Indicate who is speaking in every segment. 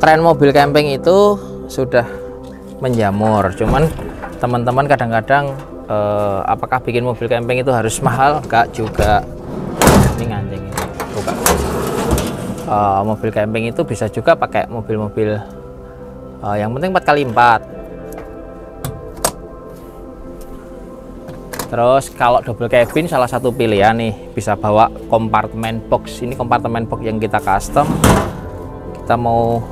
Speaker 1: tren mobil camping itu sudah menjamur, cuman teman-teman kadang-kadang apakah bikin mobil camping itu harus mahal? Enggak juga. Ini ngancing ini buka. Mobil camping itu bisa juga pakai mobil-mobil yang penting 4x4. Terus kalau double cabin salah satu pilihan nih, bisa bawa kompartemen box. Ini kompartemen box yang kita custom. Kita mau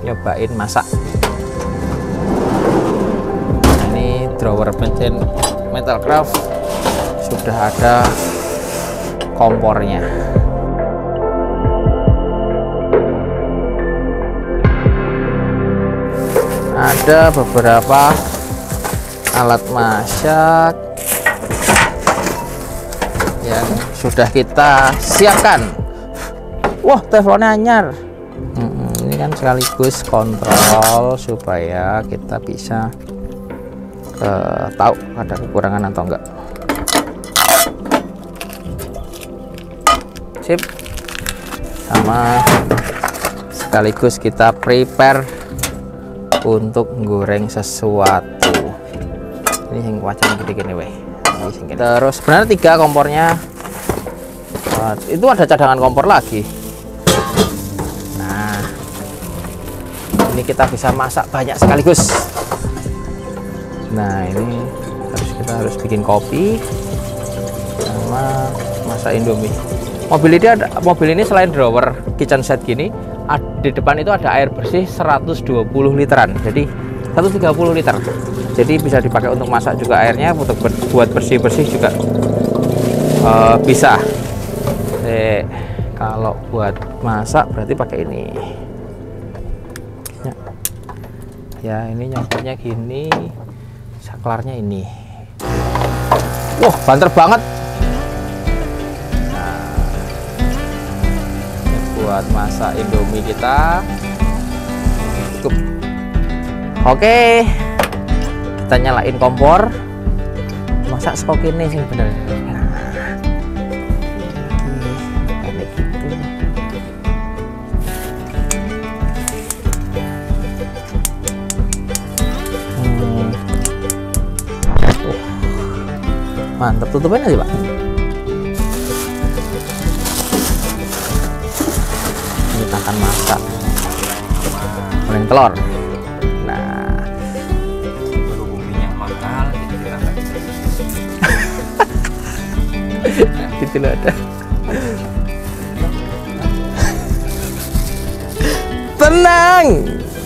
Speaker 1: nyobain masak. Nah, ini drawer mesin Metalcraft sudah ada kompornya. Ada beberapa alat masak yang sudah kita siapkan. Wah, teflonnya anyar. Ini kan sekaligus kontrol supaya kita bisa tahu ada kekurangan atau enggak. Sip. Sama sekaligus kita prepare untuk goreng sesuatu. Ini yang wajah gede-gede weh. Terus sebenarnya 3 kompornya. Itu ada cadangan kompor lagi. Nah, ini kita bisa masak banyak sekaligus. Nah, ini kita harus bikin kopi sama masak Indomie. Mobil ini selain drawer kitchen set gini, di depan itu ada air bersih 120 literan. Jadi 130 liter. Jadi bisa dipakai untuk masak juga airnya, untuk buat bersih-bersih juga bisa. Kalau buat masak berarti pakai ini. Ya, ini nyangkutnya gini, saklarnya ini. Wah, banter banget. Nah, buat masak Indomie kita cukup. Oke, kita nyalain kompor, masak skok ini sih bener. Mantap, tutupin aja Pak. Kita akan masak goreng telur. Nah,
Speaker 2: berhubung minyak mahal gitu kita nggak
Speaker 1: gitu loh ada. Tenang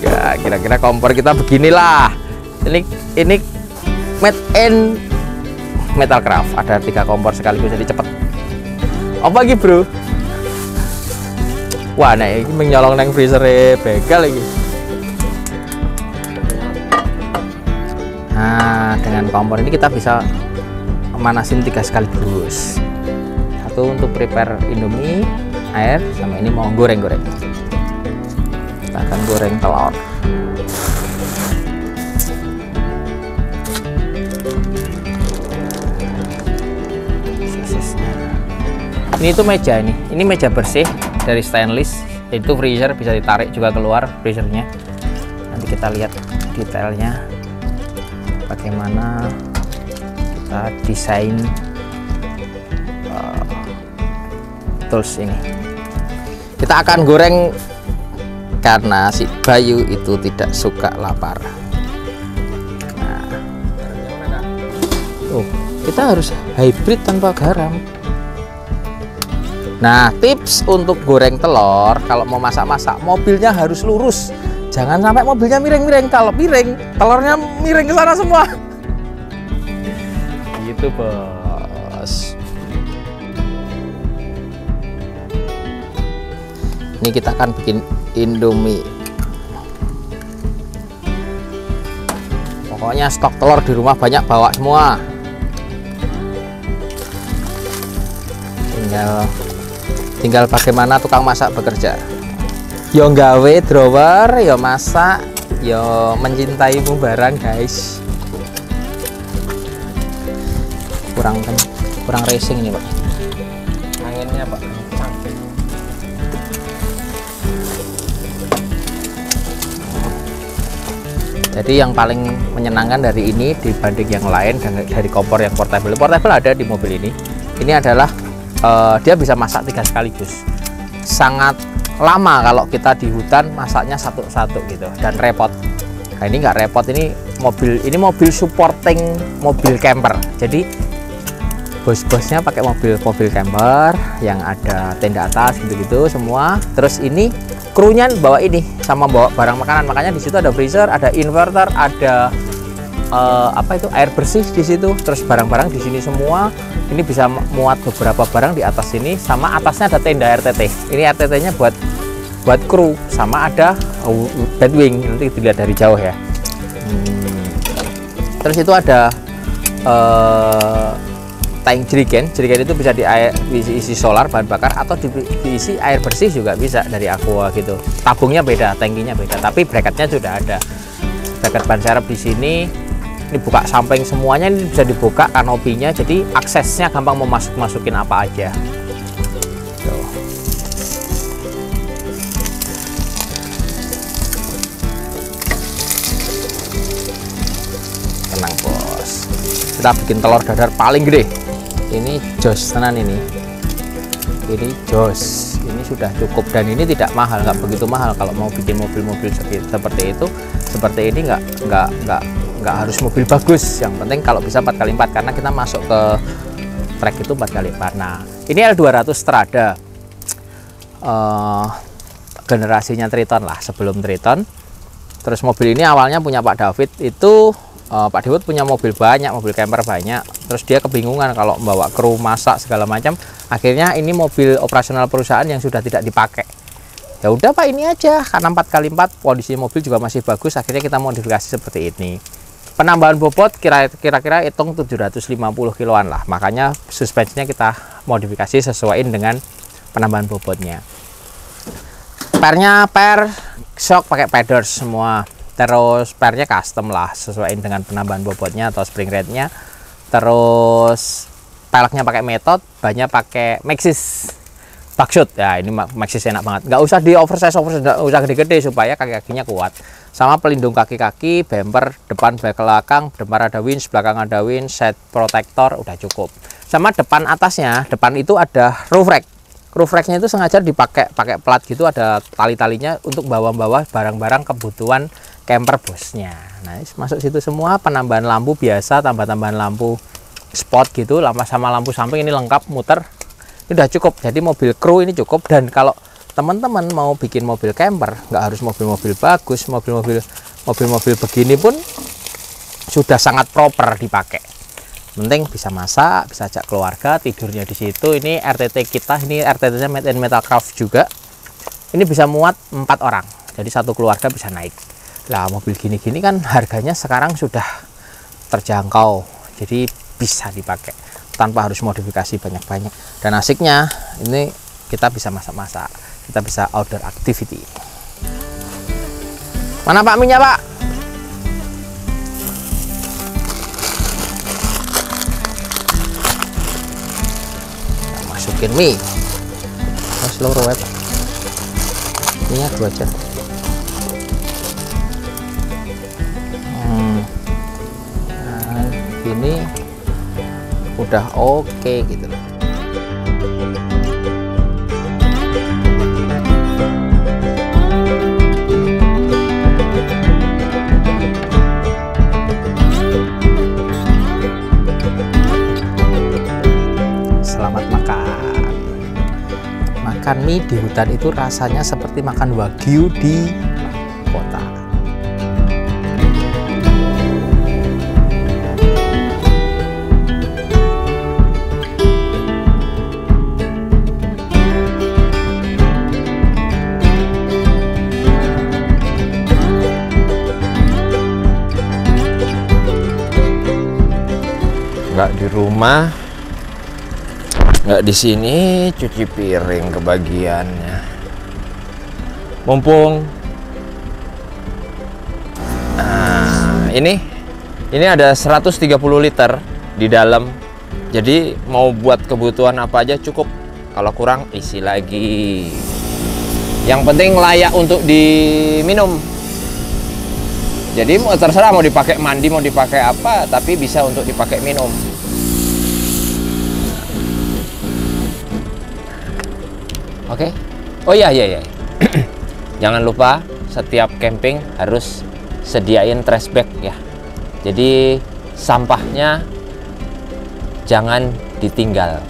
Speaker 1: ya, kira-kira kompor kita beginilah. Ini made in Metalcraft, ada 3 kompor sekaligus jadi cepet. Apa lagi bro? Wah, nah ini menyolong neng freezer begal lagi. Nah, dengan kompor ini kita bisa manasin 3 sekaligus. Satu untuk prepare Indomie, air, sama ini mau goreng-goreng. Kita akan goreng telur. Ini tuh meja ini meja bersih dari stainless, itu freezer bisa ditarik juga keluar freezernya. Nanti kita lihat detailnya bagaimana kita desain tools ini. Kita akan goreng karena si Bayu itu tidak suka lapar. Nah, kita harus hybrid tanpa garam. Nah, tips untuk goreng telur, kalau mau masak-masak, mobilnya harus lurus. Jangan sampai mobilnya miring-miring. Kalau miring, telurnya miring ke sana semua. Gitu, Bos. Ini kita akan bikin Indomie. Pokoknya stok telur di rumah banyak, bawa semua. Tinggal bagaimana tukang masak bekerja. Yo nggawe drawer, yo masak, yo mencintaimu barang, guys. Kurang racing ini, Pak. Anginnya, Pak. Sampai. Jadi yang paling menyenangkan dari ini dibanding yang lain dan dari kompor yang portable ada di mobil ini. Ini adalah dia bisa masak 3 sekaligus. Sangat lama kalau kita di hutan masaknya satu-satu gitu dan repot. Nah ini nggak repot, ini mobil supporting mobil camper. Jadi bos-bosnya pakai mobil camper yang ada tenda atas gitu-gitu semua. Terus ini krunya bawa ini sama bawa barang makanan, makanya di situ ada freezer, ada inverter, ada air bersih di situ. Terus barang-barang di sini semua. Ini bisa muat beberapa barang di atas sini, sama atasnya ada tenda RTT. Ini RTT-nya buat kru, sama ada bedwing, nanti dilihat dari jauh ya. Terus itu ada tank jerigen itu bisa diisi solar bahan bakar atau diisi air bersih juga bisa dari Aqua gitu. Tabungnya beda, tangkinya beda, tapi bracketnya sudah ada. Bracket ban serep di sini. Ini buka samping semuanya, ini bisa dibuka kanopinya, jadi aksesnya gampang mau masukin apa aja. Tuh. Tenang bos, kita bikin telur dadar paling gede. Ini jos tenan ini jos, ini sudah cukup dan ini tidak mahal, nggak begitu mahal kalau mau bikin mobil-mobil seperti itu. Seperti ini nggak harus mobil bagus, yang penting kalau bisa 4x4 karena kita masuk ke trek itu 4x4. Nah ini L200 Strada, generasinya Triton lah, sebelum Triton. Terus mobil ini awalnya punya Pak David, itu Pak David punya mobil banyak, mobil camper banyak, terus dia kebingungan kalau membawa kru masak segala macam. Akhirnya ini mobil operasional perusahaan yang sudah tidak dipakai. Ya udah Pak, ini aja karena 4x4 kondisi mobil juga masih bagus, akhirnya kita modifikasi seperti ini. Penambahan bobot kira-kira hitung 750 kiloan lah, makanya suspensinya kita modifikasi sesuaiin dengan penambahan bobotnya. Pernya per shock pakai padders semua, terus pernya custom lah, sesuaiin dengan penambahan bobotnya atau spring rate-nya. Terus peleknya pakai metode, bannya pakai Maxxis Buckshot. Ya ini Maxxis enak banget, nggak usah di oversize, nggak usah gede-gede supaya kaki-kakinya kuat. Sama pelindung kaki-kaki, bumper depan belakang, depan ada winch, belakang ada winch, side protector, udah cukup. Sama depan atasnya, depan itu ada roof rack. Roof racknya itu sengaja dipakai plat gitu, ada tali-talinya untuk bawa-bawa barang-barang kebutuhan camper bosnya. Nah masuk situ semua, penambahan lampu biasa, tambah-tambahan lampu spot gitu, sama lampu samping ini lengkap muter. Ini udah cukup, jadi mobil kru ini cukup. Dan kalau teman-teman mau bikin mobil camper, nggak harus mobil-mobil bagus, mobil-mobil begini pun sudah sangat proper dipakai. Penting bisa masak, bisa ajak keluarga, tidurnya di situ. Ini RTT kita, ini RTT-nya made in Metalcraft juga. Ini bisa muat 4 orang, jadi satu keluarga bisa naik. Lah mobil gini-gini kan harganya sekarang sudah terjangkau, jadi bisa dipakai tanpa harus modifikasi banyak-banyak. Dan asiknya ini kita bisa masak-masak, kita bisa outdoor activity. Mana Pak minyak Pak? Kita masukin mie. Seluruh web. Minyak 2 aja. Nah, ini udah oke gitu loh. Selamat makan mie di hutan itu rasanya seperti makan wagyu di kota.
Speaker 2: Nggak di rumah, nggak di sini, cuci piring kebagiannya. Mumpung ini ada 130 liter di dalam, jadi mau buat kebutuhan apa aja cukup. Kalau kurang isi lagi. Yang penting layak untuk diminum. Jadi terserah mau dipakai mandi, mau dipakai apa, tapi bisa untuk dipakai minum. Oke. Oh iya. Jangan lupa setiap camping harus sediain trash bag ya. Jadi sampahnya jangan ditinggal.